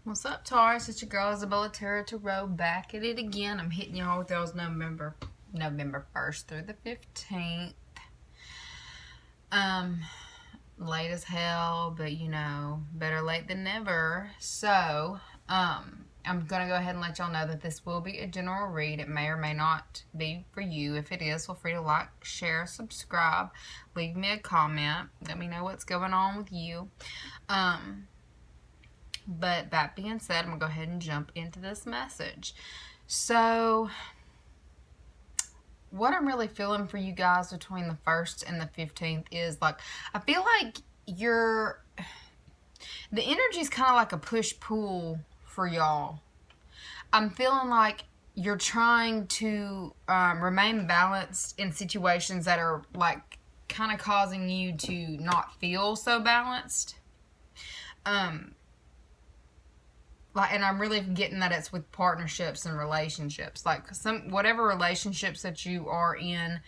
What's up, Taurus? It's your girl Isabella Tarot, back at it again. I'm hitting y'all with those November 1st through the 15th. Late as hell, but you know, better late than never. So, I'm gonna go ahead and let y'all know that this will be a general read. It may or may not be for you. If it is, feel free to like, share, subscribe, leave me a comment. Let me know what's going on with you. But that being said, I'm going to go ahead and jump into this message. So, what I'm really feeling for you guys between the 1st and the 15th is, like, I feel like the energy is kind of like a push-pull for y'all. I'm feeling like you're trying to remain balanced in situations that are, like, kind of causing you to not feel so balanced. And I'm really getting that it's with partnerships and relationships. Like, whatever relationships that you are in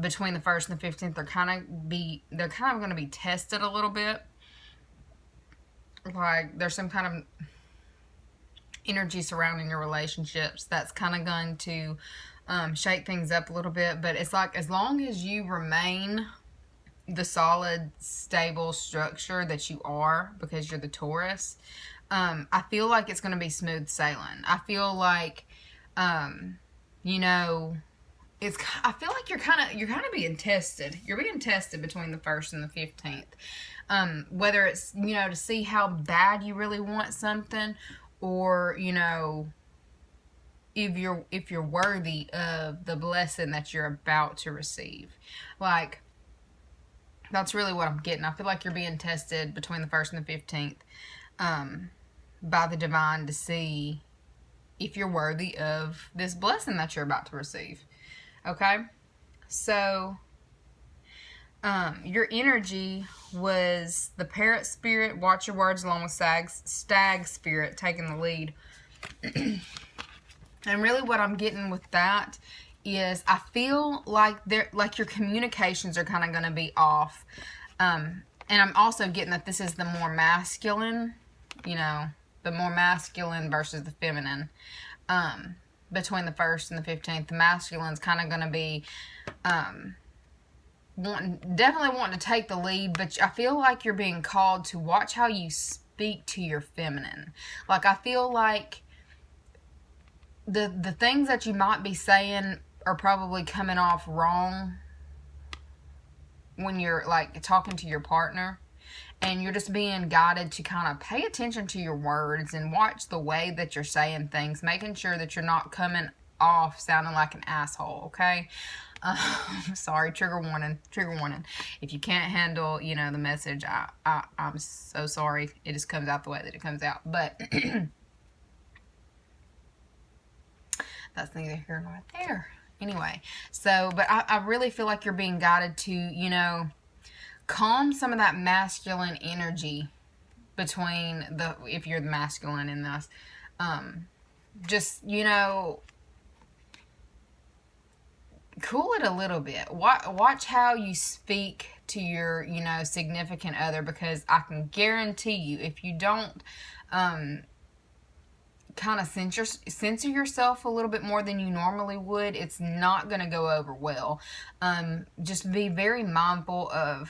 between the 1st and the 15th, they're kind of going to be tested a little bit. Like, there's some kind of energy surrounding your relationships that's kind of going to shake things up a little bit. But it's like, as long as you remain the solid, stable structure that you are, because you're the Taurus, I feel like it's going to be smooth sailing. I feel like, you know, I feel like you're kind of being tested. You're being tested between the 1st and the 15th. Whether it's, you know, to see how bad you really want something, or, you know, if you're worthy of the blessing that you're about to receive. Like, that's really what I'm getting. I feel like you're being tested between the 1st and the 15th. By the divine, to see if you're worthy of this blessing that you're about to receive. Okay? So, your energy was the parrot spirit, watch your words, along with stag spirit taking the lead. And really what I'm getting with that is, I feel like your communications are kind of going to be off. And I'm also getting that this is the more masculine, you know, the more masculine versus the feminine. Between the 1st and the 15th, the masculine's kind of going to be definitely wanting to take the lead, but I feel like you're being called to watch how you speak to your feminine. Like, I feel like the things that you might be saying are probably coming off wrong when you're, like, talking to your partner. And you're just being guided to kind of pay attention to your words and watch the way that you're saying things, making sure that you're not coming off sounding like an asshole, okay? Sorry, trigger warning. If you can't handle, you know, the message, I'm so sorry. It just comes out the way that it comes out. But that's neither here nor there. Anyway, so, but I really feel like you're being guided to, you know, calm some of that masculine energy between if you're the masculine in this. Just, you know, cool it a little bit. Watch how you speak to your, you know, significant other, because I can guarantee you, if you don't kind of censor yourself a little bit more than you normally would, it's not going to go over well. Just be very mindful of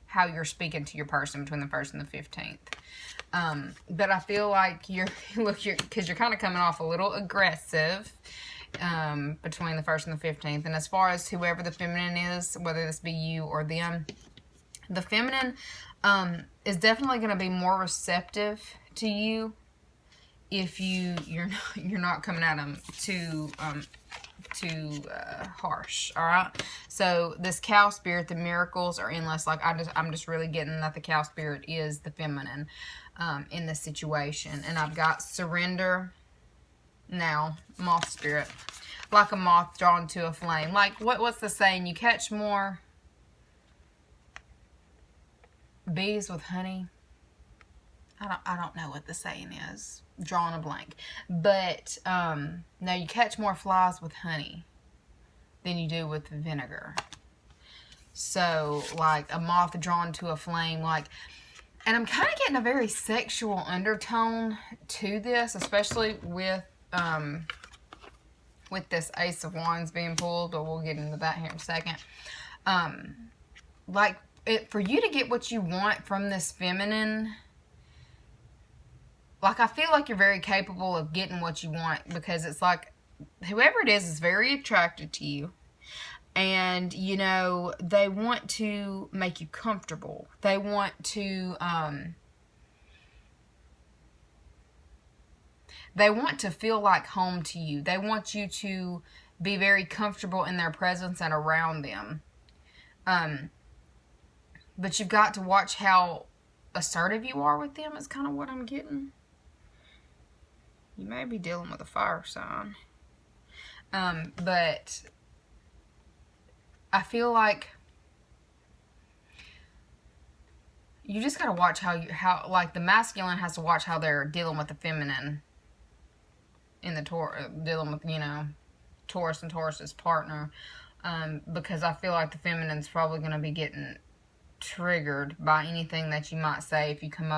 how you're speaking to your person between the 1st and the 15th. But I feel like because you're kind of coming off a little aggressive between the 1st and the 15th. And as far as whoever the feminine is, whether this be you or them, the feminine is definitely going to be more receptive to you if you're not coming at them too harsh. All right, so this cow spirit, the miracles are endless. Like, I'm just really getting that the cow spirit is the feminine in this situation. And I've got surrender now, moth spirit, like a moth drawn to a flame. Like, what's the saying? You catch more bees with honey. I don't know what the saying is. Drawing a blank. But, no, you catch more flies with honey than you do with vinegar. So, like, a moth drawn to a flame, like, And I'm kind of getting a very sexual undertone to this, especially with this Ace of Wands being pulled, but we'll get into that here in a second. Like, for you to get what you want from this feminine, like, I feel like you're very capable of getting what you want, because it's like, whoever it is very attracted to you. And, you know, they want to make you comfortable. They want to feel like home to you. They want you to be very comfortable in their presence and around them. But you've got to watch how assertive you are with them, is kind of what I'm getting. You may be dealing with a fire sign. But I feel like you just got to watch how like the masculine has to watch how they're dealing with the feminine in the dealing with, you know, Taurus and Taurus's partner, because I feel like the feminine's probably going to be getting triggered by anything that you might say if you come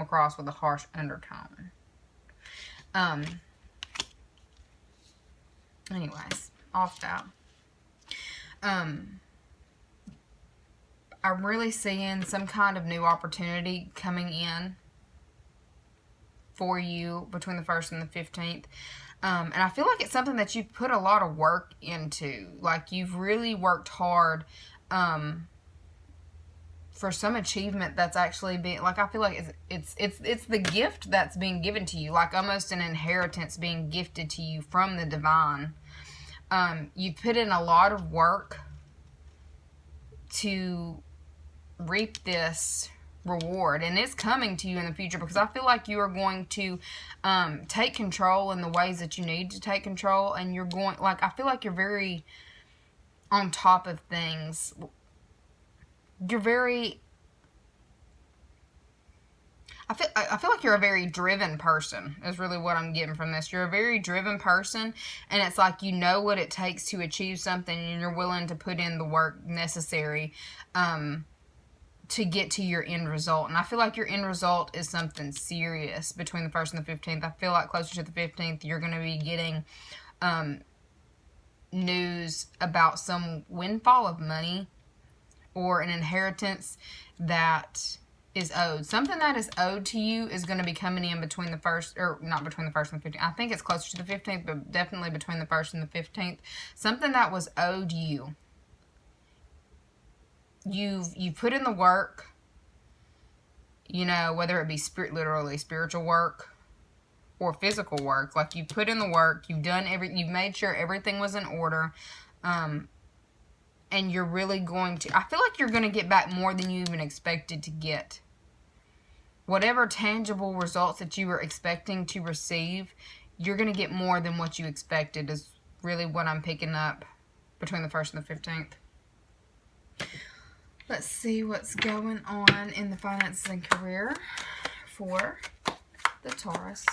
across with a harsh undertone. Anyways, off that. I'm really seeing some kind of new opportunity coming in for you between the 1st and the 15th. And I feel like it's something that you've put a lot of work into. Like, you've really worked hard for some achievement that's actually being, like, I feel like it's the gift that's being given to you, like almost an inheritance being gifted to you from the divine. You've put in a lot of work to reap this reward, and it's coming to you in the future, because I feel like you are going to take control in the ways that you need to take control, and you're going, like, I feel like you're very on top of things. You're very, I feel like you're a very driven person, is really what I'm getting from this. You're a very driven person, and it's like you know what it takes to achieve something, and you're willing to put in the work necessary to get to your end result. And I feel like your end result is something serious between the 1st and the 15th. I feel like closer to the 15th, you're going to be getting news about some windfall of money or an inheritance that is owed. Something that is owed to you is going to be coming in between the 1st, or not between the 1st and the 15th. I think it's closer to the 15th, but definitely between the 1st and the 15th. Something that was owed you. You've put in the work, you know, whether it be literally spiritual work or physical work. Like, you put in the work, you've made sure everything was in order, and you're really going to, I feel like you're going to get back more than you even expected to get. Whatever tangible results that you were expecting to receive, you're going to get more than what you expected, is really what I'm picking up between the 1st and the 15th. Let's see what's going on in the finances and career for the Taurus.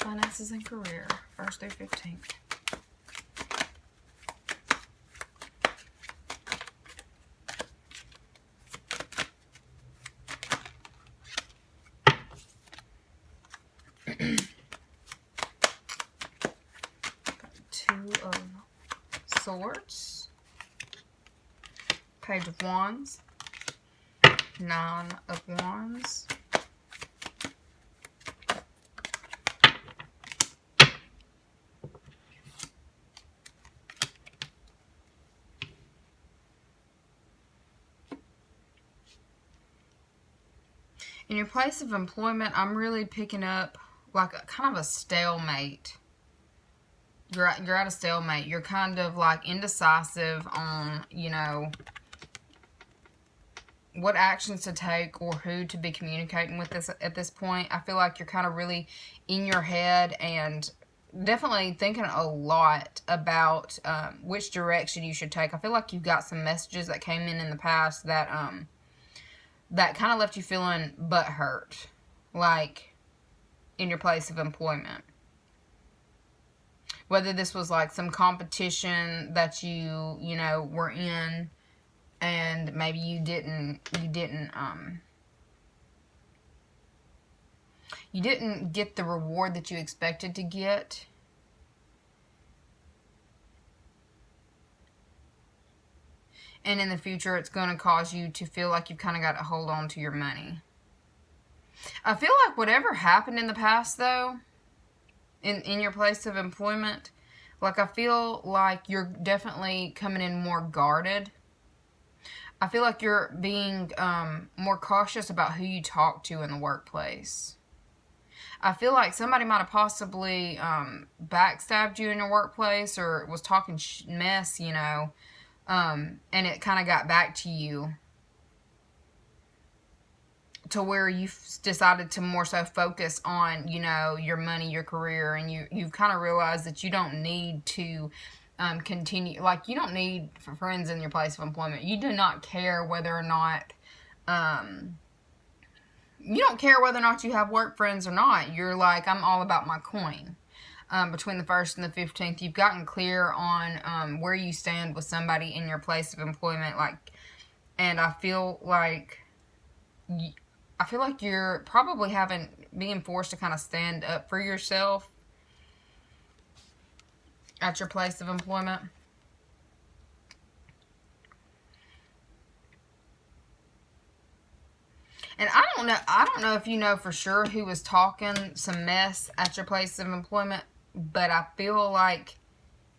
Finances and career, 1st through 15th. Two of Swords. Page of Wands, 9 of Wands, in your place of employment, I'm really picking up like kind of a stalemate. You're at a stalemate. You're kind of like indecisive on, you know, what actions to take or who to be communicating with this at this point. I feel like you're kind of really in your head and definitely thinking a lot about which direction you should take. I feel like you've got some messages that came in the past that that kind of left you feeling butthurt, like in your place of employment. Whether this was like some competition that you know, were in, and maybe you didn't you didn't get the reward that you expected to get. And in the future, it's going to cause you to feel like you've kind of got to hold on to your money. I feel like whatever happened in the past, though, in your place of employment, like I feel like you're definitely coming in more guarded. I feel like you're being more cautious about who you talk to in the workplace. I feel like somebody might have possibly backstabbed you in your workplace or was talking mess, you know, and it kind of got back to you to where you've decided to more so focus on, you know, your money, your career, and you've kind of realized that you don't need to continue, like, you don't need friends in your place of employment. You do not care whether or not, you don't care whether or not you have work friends or not. You're like, I'm all about my coin. Between the 1st and the 15th, you've gotten clear on where you stand with somebody in your place of employment, like, and I feel like you're probably being forced to kind of stand up for yourself at your place of employment. And I don't know if you know for sure who was talking some mess at your place of employment, but I feel like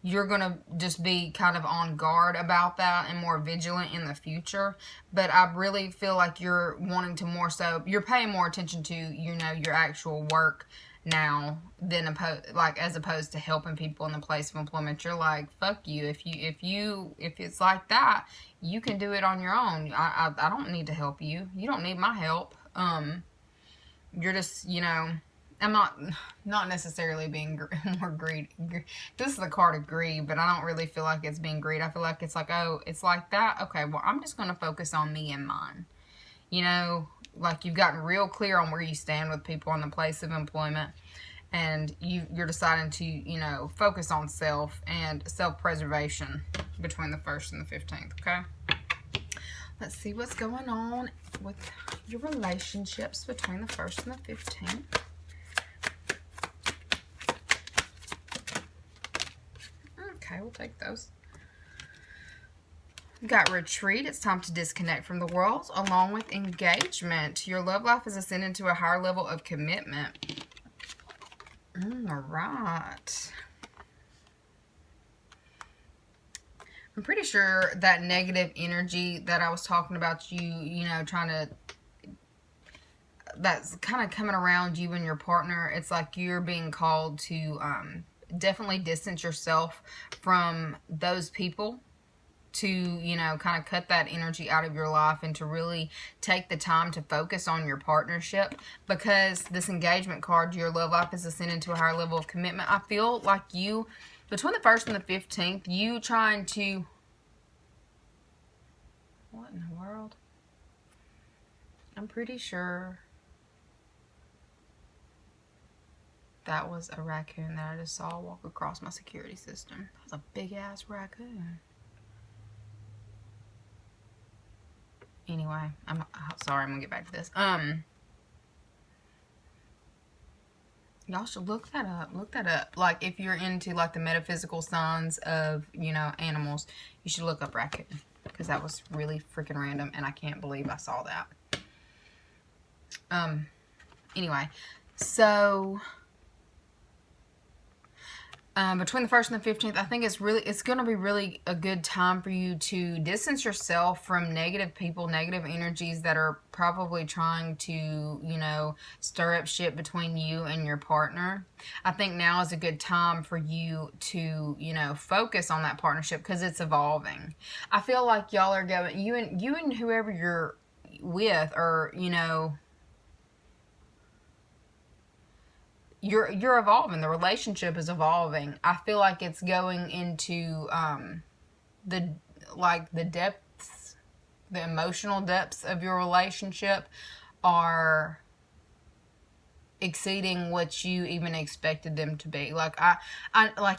you're going to just be kind of on guard about that and more vigilant in the future. But I really feel like you're wanting to you're paying more attention to, you know, your actual work now than as opposed to helping people in the place of employment. You're like, fuck you. If it's like that, you can do it on your own. I don't need to help you. You don't need my help. You're just, you know, I'm not necessarily being more greedy. This is the card of greed, but I don't really feel like it's being greed. I feel like it's like, oh, it's like that? Okay, well, I'm just going to focus on me and mine. You know, like you've gotten real clear on where you stand with people in the place of employment, and you're deciding to, you know, focus on self and self-preservation between the 1st and the 15th, okay? Let's see what's going on with your relationships between the 1st and the 15th. Okay, we'll take those. Got retreat. It's time to disconnect from the world, along with engagement. Your love life is ascending to a higher level of commitment. All right. I'm pretty sure that negative energy that I was talking about, you know, that's kind of coming around you and your partner. It's like you're being called to definitely distance yourself from those people, to, you know, kind of cut that energy out of your life and to really take the time to focus on your partnership, because this engagement card, your love life is ascending to a higher level of commitment. I feel like you, between the 1st and the 15th, you trying to, what in the world? I'm pretty sure that was a raccoon that I just saw walk across my security system. That was a big ass raccoon. Anyway, I'm sorry, I'm gonna get back to this. Y'all should look that up. Look that up. Like, if you're into, like, the metaphysical signs of, you know, animals, you should look up raccoon. Because that was really freaking random, and I can't believe I saw that. Anyway, so between the 1st and the 15th, I think it's going to be really a good time for you to distance yourself from negative people, negative energies that are probably trying to, you know, stir up shit between you and your partner. I think now is a good time for you to, you know, focus on that partnership because it's evolving. I feel like y'all are going, you and whoever you're with, or, you know, you're evolving. The relationship is evolving. I feel like it's going into the depths, the emotional depths of your relationship are exceeding what you even expected them to be. Like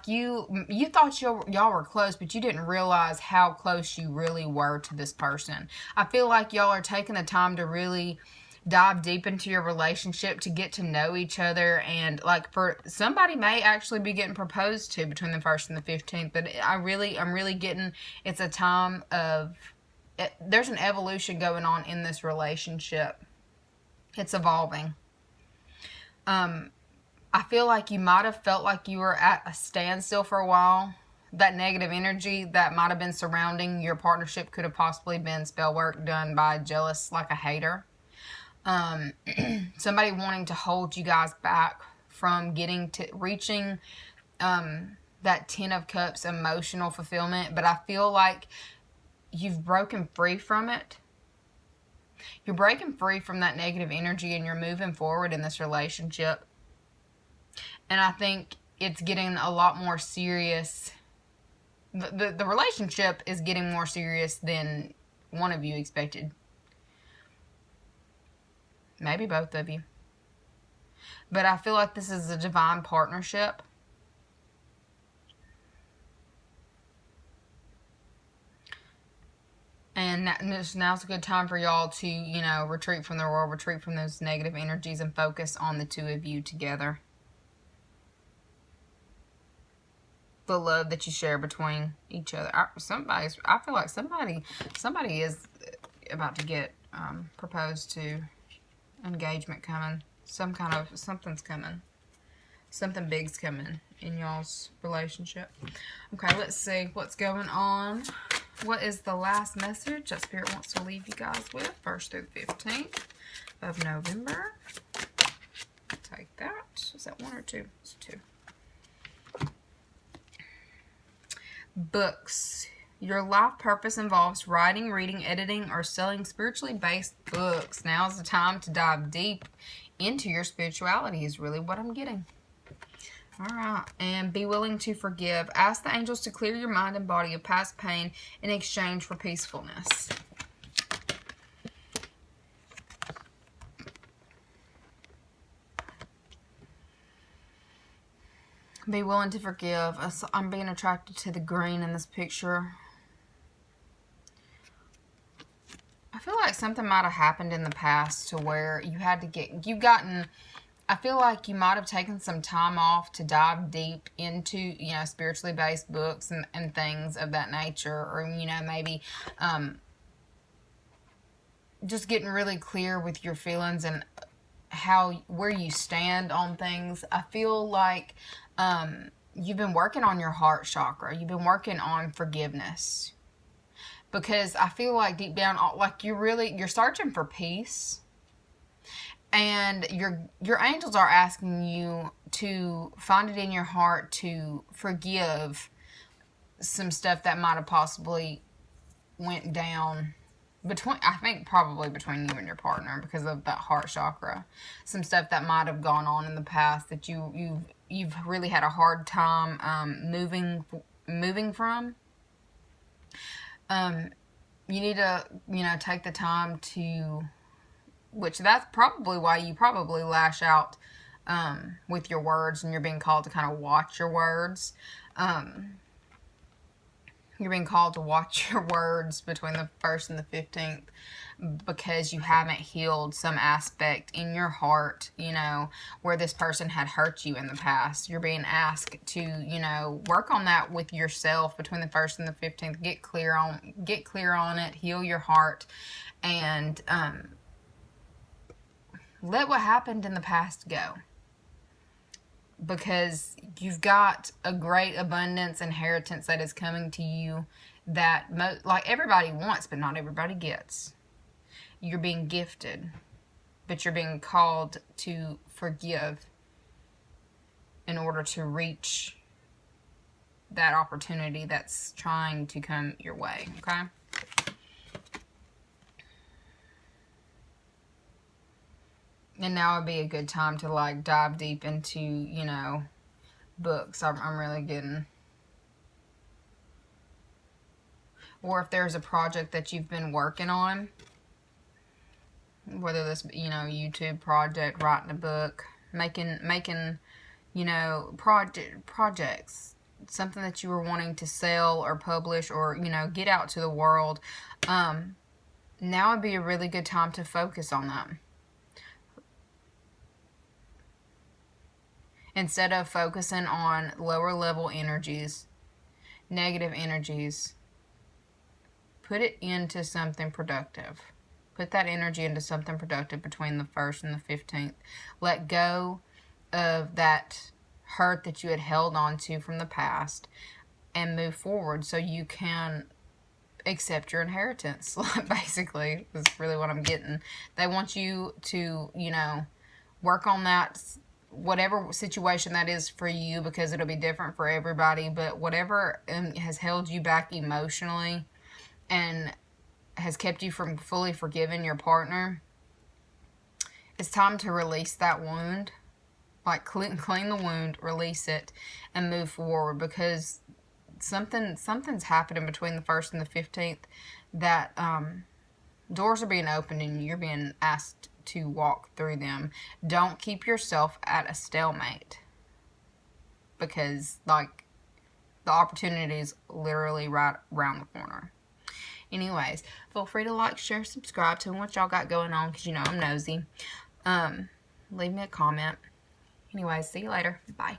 you thought y'all were close, but you didn't realize how close you really were to this person. I feel like y'all are taking the time to really dive deep into your relationship to get to know each other. And like, for somebody may actually be getting proposed to between the 1st and the 15th, but I'm really getting, it's a time of, there's an evolution going on in this relationship. It's evolving. I feel like you might have felt like you were at a standstill for a while. That negative energy that might have been surrounding your partnership could have possibly been spell work done by a jealous, like a hater. Somebody wanting to hold you guys back from reaching that 10 of Cups emotional fulfillment. But I feel like you've broken free from it. You're breaking free from that negative energy and you're moving forward in this relationship. And I think it's getting a lot more serious. The relationship is getting more serious than one of you expected. Maybe both of you. But I feel like this is a divine partnership. And now's a good time for y'all to, you know, retreat from the world, retreat from those negative energies and focus on the two of you together. The love that you share between each other. I feel like somebody is about to get proposed to. Engagement coming. Something's coming. Something big's coming in y'all's relationship. Okay, let's see what's going on. What is the last message that Spirit wants to leave you guys with? 1st through the 15th of November. I'll take that. Is that 1 or 2? It's 2. Books. Your life purpose involves writing, reading, editing, or selling spiritually based books. Now is the time to dive deep into your spirituality is really what I'm getting. All right. And be willing to forgive. Ask the angels to clear your mind and body of past pain in exchange for peacefulness. Be willing to forgive. I'm being attracted to the green in this picture. I feel like something might have happened in the past to where I feel like you might have taken some time off to dive deep into, you know, spiritually based books and things of that nature. Or, you know, maybe just getting really clear with your feelings and where you stand on things. I feel like you've been working on your heart chakra. You've been working on forgiveness. Because I feel like deep down, like you're searching for peace. And your angels are asking you to find it in your heart to forgive some stuff that might have possibly went down probably between you and your partner because of that heart chakra. Some stuff that might have gone on in the past that you've really had a hard time moving from. You need to, you know, take the time to, which that's probably why you probably lash out with your words, and you're being called to kind of watch your words. You're being called to watch your words between the 1st and the 15th because you haven't healed some aspect in your heart, you know, where this person had hurt you in the past. You're being asked to, you know, work on that with yourself between the 1st and the 15th. Get clear on it, heal your heart, and let what happened in the past go. Because you've got a great abundance inheritance that is coming to you that like everybody wants, but not everybody gets. You're being gifted, but you're being called to forgive in order to reach that opportunity that's trying to come your way, okay? And now would be a good time to like dive deep into, you know, books. I'm really getting. Or if there's a project that you've been working on, whether this, you know, YouTube project, writing a book, making, you know, projects, something that you were wanting to sell or publish or, you know, get out to the world. Now would be a really good time to focus on that. Instead of focusing on lower level energies, negative energies, put it into something productive. Put that energy into something productive between the 1st and the 15th. Let go of that hurt that you had held on to from the past and move forward so you can accept your inheritance. Basically, is really what I'm getting. They want you to, you know, work on that, whatever situation that is for you, because it'll be different for everybody, but whatever has held you back emotionally and has kept you from fully forgiving your partner, it's time to release that wound. Like, clean the wound, release it, and move forward, because something's happening between the 1st and the 15th that doors are being opened and you're being asked to walk through them. Don't keep yourself at a stalemate, because, like, the opportunity is literally right around the corner. Anyways, feel free to like, share, subscribe, tell me what y'all got going on, because you know I'm nosy. Leave me a comment. Anyways, see you later. Bye.